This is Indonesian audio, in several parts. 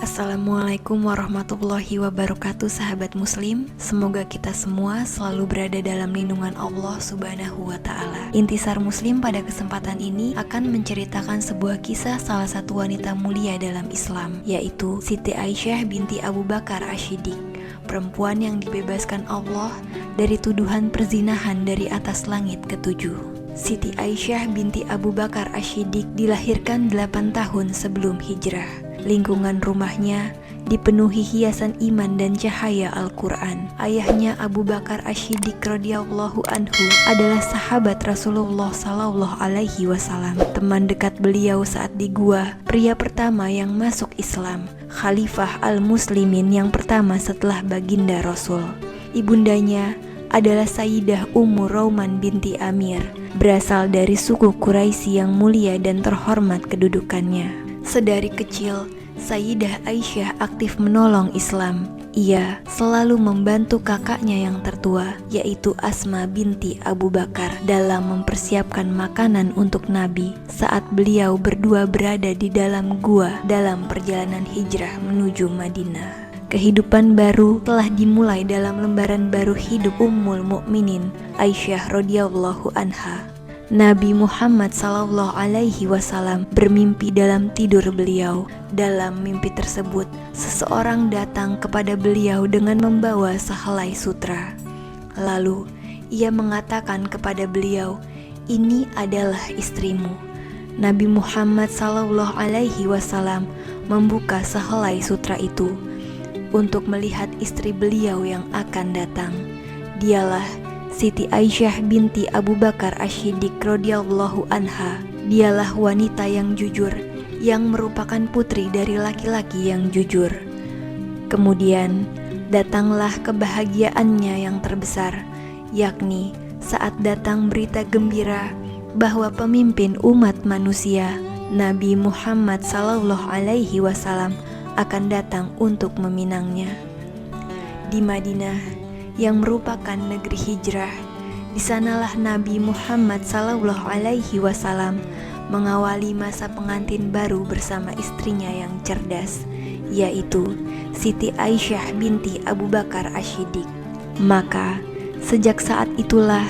Assalamualaikum warahmatullahi wabarakatuh, sahabat muslim. Semoga kita semua selalu berada dalam lindungan Allah subhanahu wa ta'ala. Intisar Muslim pada kesempatan ini akan menceritakan sebuah kisah salah satu wanita mulia dalam Islam, yaitu Siti Aisyah binti Abu Bakar Ash-Shiddiq, perempuan yang dibebaskan Allah dari tuduhan perzinahan dari atas langit ketujuh. Siti Aisyah binti Abu Bakar Ash-Shiddiq dilahirkan 8 tahun sebelum hijrah. Lingkungan rumahnya dipenuhi hiasan iman dan cahaya Al-Quran. Ayahnya Abu Bakar Ash-Shiddiq radhiyallahu anhu adalah sahabat Rasulullah sallallahu alaihi wasallam, teman dekat beliau saat di gua, pria pertama yang masuk Islam, Khalifah al-Muslimin yang pertama setelah baginda Rasul. Ibundanya adalah Sayyidah Ummu Rauman binti Amir, berasal dari suku Quraisy yang mulia dan terhormat kedudukannya. Sedari kecil, Sayyidah Aisyah aktif menolong Islam. Ia selalu membantu kakaknya yang tertua, yaitu Asma binti Abu Bakar, dalam mempersiapkan makanan untuk Nabi saat beliau berdua berada di dalam gua dalam perjalanan hijrah menuju Madinah. Kehidupan baru telah dimulai dalam lembaran baru hidup Ummul Mukminin Aisyah radhiyallahu anha. Nabi Muhammad sallallahu alaihi wasallam bermimpi dalam tidur beliau. Dalam mimpi tersebut, seseorang datang kepada beliau dengan membawa sehelai sutra. Lalu, ia mengatakan kepada beliau, "Ini adalah istrimu." Nabi Muhammad sallallahu alaihi wasallam membuka sehelai sutra itu untuk melihat istri beliau yang akan datang. Dialah Siti Aisyah binti Abu Bakar Ash-Shiddiq radhiyallahu anha. Dialah wanita yang jujur, yang merupakan putri dari laki-laki yang jujur. Kemudian datanglah kebahagiaannya yang terbesar, yakni saat datang berita gembira bahwa pemimpin umat manusia, Nabi Muhammad sallallahu alaihi wasallam, akan datang untuk meminangnya. Di Madinah yang merupakan negeri hijrah, di sanalah Nabi Muhammad sallallahu alaihi wasallam mengawali masa pengantin baru bersama istrinya yang cerdas, yaitu Siti Aisyah binti Abu Bakar Ash-Shiddiq. Maka sejak saat itulah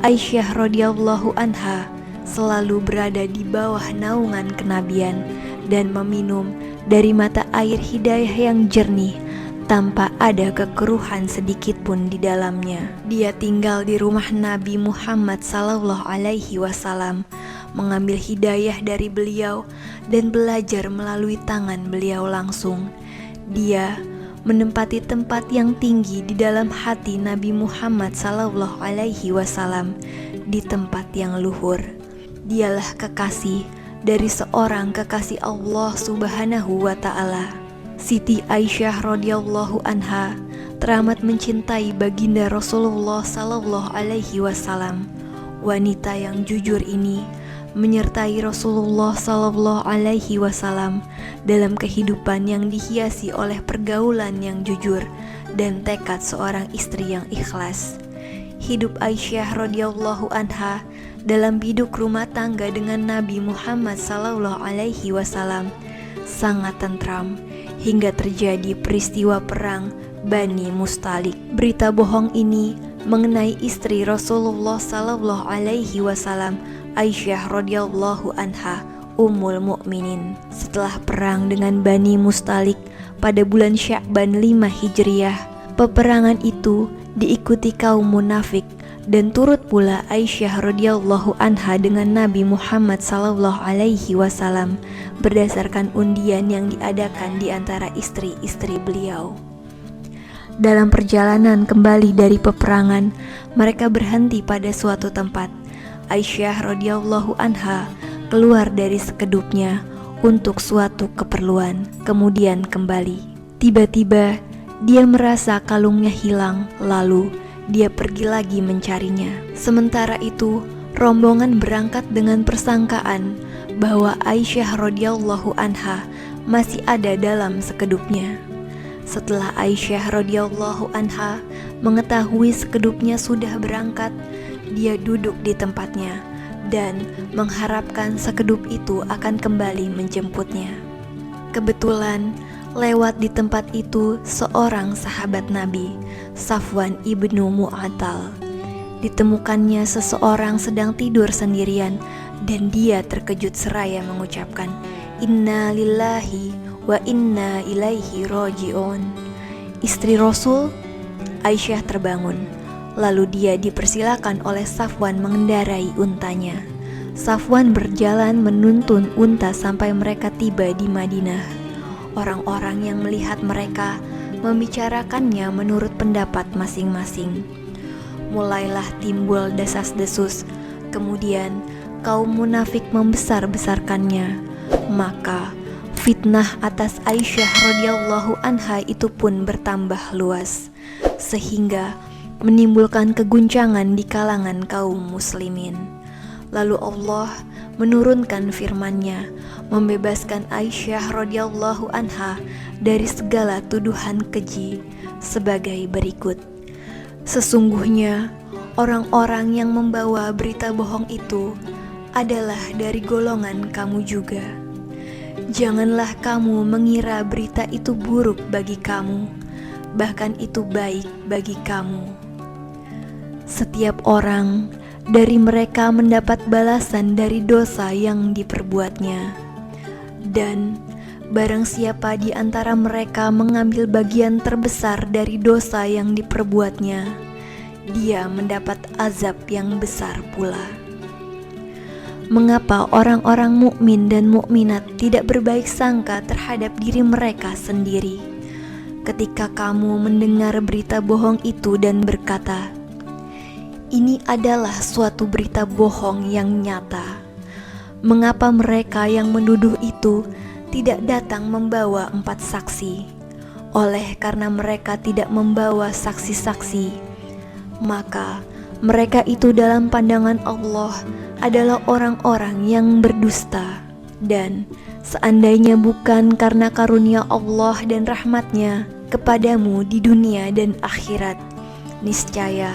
Aisyah radhiyallahu anha selalu berada di bawah naungan kenabian dan meminum dari mata air hidayah yang jernih tanpa ada kekeruhan sedikit pun di dalamnya. Dia tinggal di rumah Nabi Muhammad sallallahu alaihi wasallam, mengambil hidayah dari beliau dan belajar melalui tangan beliau langsung. Dia menempati tempat yang tinggi di dalam hati Nabi Muhammad sallallahu alaihi wasallam, di tempat yang luhur. Dialah kekasih dari seorang kekasih Allah subhanahu wa ta'ala. Siti Aisyah radhiyallahu anha teramat mencintai baginda Rasulullah sallallahu alaihi wasallam. Wanita yang jujur ini menyertai Rasulullah sallallahu alaihi wasallam dalam kehidupan yang dihiasi oleh pergaulan yang jujur dan tekad seorang istri yang ikhlas. Hidup Aisyah radhiyallahu anha dalam biduk rumah tangga dengan Nabi Muhammad sallallahu alaihi wasallam sangat tentram hingga terjadi peristiwa perang Bani Mustalik. Berita bohong ini mengenai istri Rasulullah sallallahu alaihi wasallam, Aisyah radhiyallahu anha, Ummul Mukminin. Setelah perang dengan Bani Mustalik pada bulan Sya'ban 5 Hijriah, peperangan itu diikuti kaum munafik dan turut pula Aisyah radhiyallahu anha dengan Nabi Muhammad sallallahu alaihi wasallam berdasarkan undian yang diadakan di antara istri-istri beliau. Dalam perjalanan kembali dari peperangan, mereka berhenti pada suatu tempat. Aisyah radhiyallahu anha keluar dari sekedupnya untuk suatu keperluan, kemudian kembali. Tiba-tiba dia merasa kalungnya hilang, lalu dia pergi lagi mencarinya. Sementara itu, rombongan berangkat dengan persangkaan bahwa Aisyah radhiyallahu anha masih ada dalam sekedupnya. Setelah Aisyah radhiyallahu anha mengetahui sekedupnya sudah berangkat, dia duduk di tempatnya dan mengharapkan sekedup itu akan kembali menjemputnya. Kebetulan lewat di tempat itu seorang sahabat Nabi, Safwan ibnu Mu'attal. Ditemukannya seseorang sedang tidur sendirian dan dia terkejut seraya mengucapkan, "Inna lillahi wa inna ilaihi raji'un." Istri Rasul, Aisyah, terbangun. Lalu dia dipersilakan oleh Safwan mengendarai untanya. Safwan berjalan menuntun unta sampai mereka tiba di Madinah. Orang-orang yang melihat mereka membicarakannya menurut pendapat masing-masing. Mulailah timbul desas-desus. Kemudian kaum munafik membesar-besarkannya. Maka fitnah atas Aisyah radhiyallahu anha itu pun bertambah luas, sehingga menimbulkan keguncangan di kalangan kaum muslimin. Lalu Allah menurunkan firman-Nya, membebaskan Aisyah radhiyallahu anha dari segala tuduhan keji sebagai berikut. Sesungguhnya orang-orang yang membawa berita bohong itu adalah dari golongan kamu juga. Janganlah kamu mengira berita itu buruk bagi kamu, bahkan itu baik bagi kamu. Setiap orang dari mereka mendapat balasan dari dosa yang diperbuatnya, dan barang siapa di antara mereka mengambil bagian terbesar dari dosa yang diperbuatnya, dia mendapat azab yang besar pula. Mengapa orang-orang mukmin dan mukminat tidak berbaik sangka terhadap diri mereka sendiri ketika kamu mendengar berita bohong itu dan berkata, "Ini adalah suatu berita bohong yang nyata"? Mengapa mereka yang menuduh itu tidak datang membawa 4 saksi? Oleh karena mereka tidak membawa saksi-saksi, maka mereka itu dalam pandangan Allah adalah orang-orang yang berdusta. Dan seandainya bukan karena karunia Allah dan rahmatnya kepadamu di dunia dan akhirat, niscaya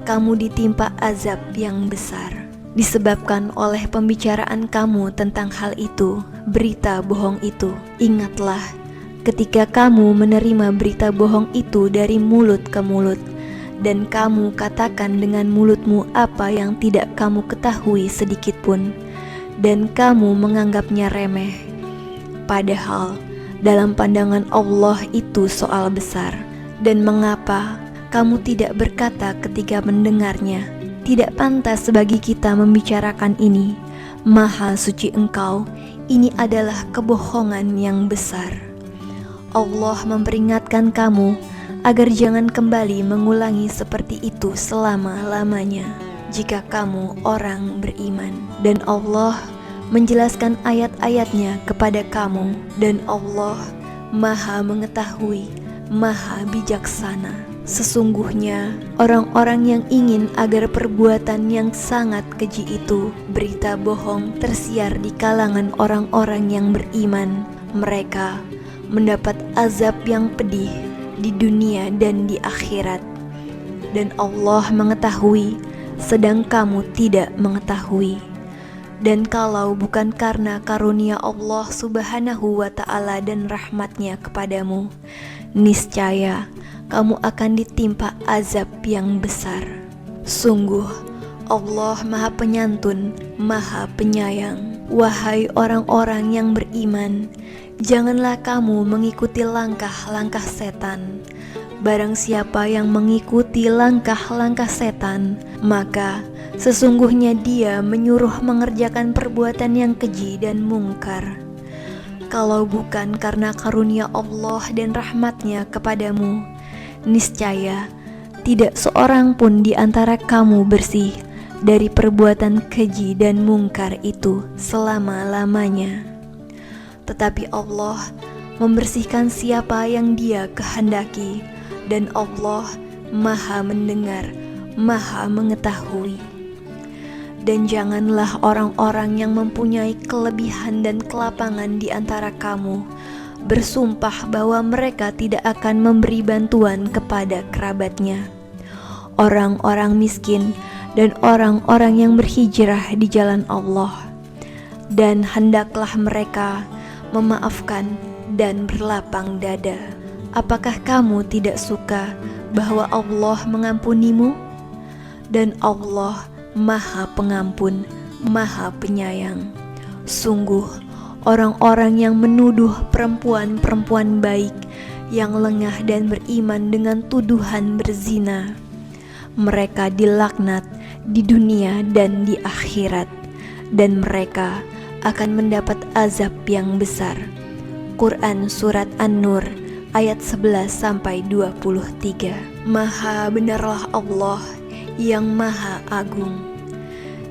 kamu ditimpa azab yang besar disebabkan oleh pembicaraan kamu tentang hal itu, berita bohong itu. Ingatlah ketika kamu menerima berita bohong itu dari mulut ke mulut, dan kamu katakan dengan mulutmu apa yang tidak kamu ketahui sedikit pun, dan kamu menganggapnya remeh. Padahal dalam pandangan Allah itu soal besar. Dan mengapa kamu tidak berkata ketika mendengarnya, "Tidak pantas bagi kita membicarakan ini. Maha suci Engkau, ini adalah kebohongan yang besar." Allah memperingatkan kamu agar jangan kembali mengulangi seperti itu selama-lamanya jika kamu orang beriman. Dan Allah menjelaskan ayat-ayatnya kepada kamu, dan Allah Maha mengetahui, Maha bijaksana. Sesungguhnya orang-orang yang ingin agar perbuatan yang sangat keji itu, berita bohong, tersiar di kalangan orang-orang yang beriman, mereka mendapat azab yang pedih di dunia dan di akhirat. Dan Allah mengetahui, sedang kamu tidak mengetahui. Dan kalau bukan karena karunia Allah subhanahu wa ta'ala dan rahmatnya kepadamu, niscaya kamu akan ditimpa azab yang besar. Sungguh Allah Maha Penyantun, Maha Penyayang. Wahai orang-orang yang beriman, janganlah kamu mengikuti langkah-langkah setan. Barang siapa yang mengikuti langkah-langkah setan, maka sesungguhnya dia menyuruh mengerjakan perbuatan yang keji dan mungkar. Kalau bukan karena karunia Allah dan rahmatnya kepadamu, niscaya tidak seorang pun di antara kamu bersih dari perbuatan keji dan mungkar itu selama-lamanya. Tetapi Allah membersihkan siapa yang Dia kehendaki, dan Allah Maha mendengar, Maha mengetahui. Dan janganlah orang-orang yang mempunyai kelebihan dan kelapangan di antara kamu bersumpah bahwa mereka tidak akan memberi bantuan kepada kerabatnya, orang-orang miskin dan orang-orang yang berhijrah di jalan Allah. Dan hendaklah mereka memaafkan dan berlapang dada. Apakah kamu tidak suka bahwa Allah mengampunimu? Dan Allah Maha Pengampun, Maha Penyayang. Sungguh, orang-orang yang menuduh perempuan-perempuan baik yang lengah dan beriman dengan tuduhan berzina, mereka dilaknat di dunia dan di akhirat, dan mereka akan mendapat azab yang besar. Quran Surat An-Nur ayat 11-23. Maha benarlah Allah yang Maha Agung.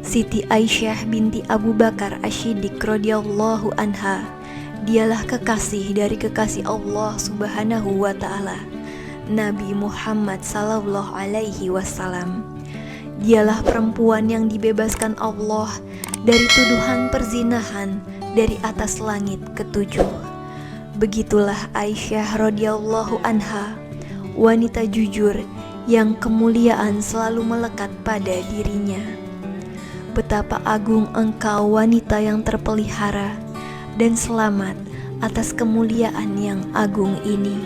Siti Aisyah binti Abu Bakar Asy-Syiddiq radhiyallahu anha, dialah kekasih dari kekasih Allah Subhanahu wa taala, Nabi Muhammad sallallahu alaihi wasallam. Dialah perempuan yang dibebaskan Allah dari tuduhan perzinahan dari atas langit ketujuh. Begitulah Aisyah radhiyallahu anha, wanita jujur yang kemuliaan selalu melekat pada dirinya. Betapa agung engkau wanita yang terpelihara dan selamat atas kemuliaan yang agung ini.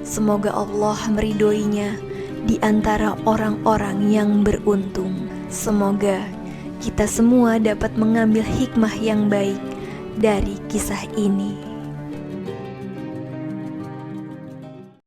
Semoga Allah meridhoinya di antara orang-orang yang beruntung. Semoga kita semua dapat mengambil hikmah yang baik dari kisah ini.